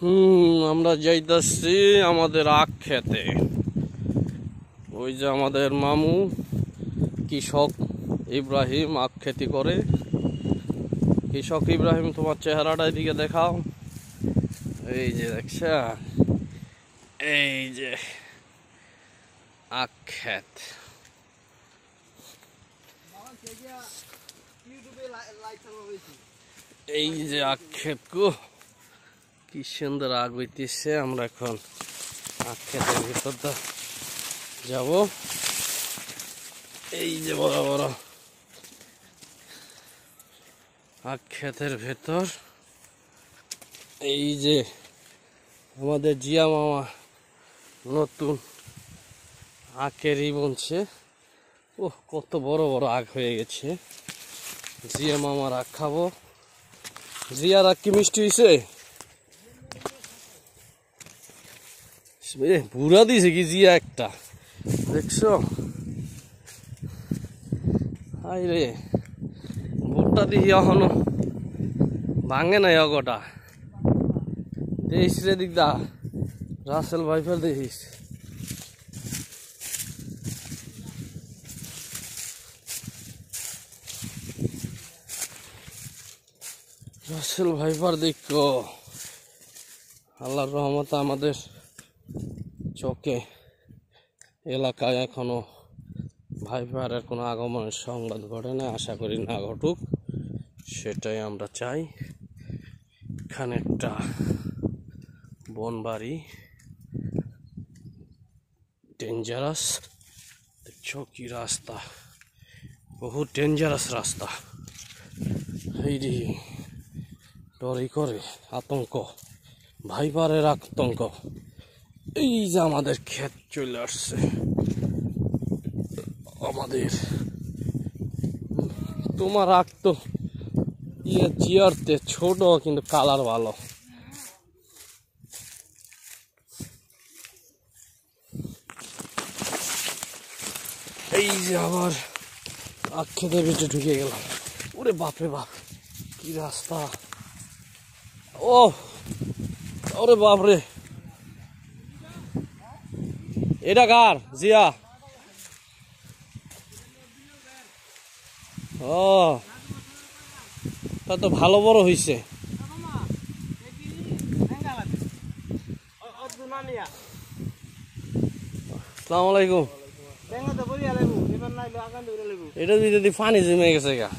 আমরা যাইতাছি আমাদের আখ খেতে। ওই যে আমাদের মামু কৃষক ইব্রাহিম আখ খেতি করে। কৃষক ইব্রাহিম, তোমার চেহারাটা এদিকে দেখাও। এই যে দেখছ, এই যে আখ ক্ষেত। এই যে আখ ক্ষেত গো, কি সুন্দর আগ হইতেছে। আমরা এখন আখ ক্ষেতের ভিতর যাব। এই যে বড় বড় আখ ক্ষেতের ভেতর। এই যে আমাদের জিয়া মামা নতুন আখেরই বুনছে। ও কত বড় বড় আখ হয়ে গেছে। জিয়া মামার আখ খাবো। জিয়ার আখ কি মিষ্টি হয়েছে? বুড়া দিছে কি জিয়া একটা, দেখছো? হাই রে, ভুট্টা দিহি এখনো ভাঙে নাই অগটা। দেখিস রে দিকদা, রাসেল ভাইফার দেখিস। রাসেল ভাইফার দেখো, আল্লাহর রহমত আমাদের চোখে এলাকায় এখনো ভাইফারের কোনো আগমনের সংবাদ ঘটে না। আশা করি না ঘটুক, সেটাই আমরা চাই। এখানে একটা বনবাড়ি, ডেঞ্জারাস। দেখছো কি রাস্তা, বহু ডেঞ্জারাস রাস্তা। এই রে, ডরই করে, আতঙ্ক, ভাইপারের আতঙ্ক। এই যে আমাদের ক্ষেত চলে আসছে। আমাদের তোমার আখ তো জিয়ারতে ছোট, কিন্তু কালার ভালো। এই যে আবার আখ খেতের ভিতরে ঢুকে গেলাম। ওরে বাপরে বাপ, কি রাস্তা! ও ওরে বাপরে, এটা কার? জিয়া? ও, তা তো ভালো বড় হইছে। আসসালামু আলাইকুম। এটা যদি পানি জমে গেছে গা।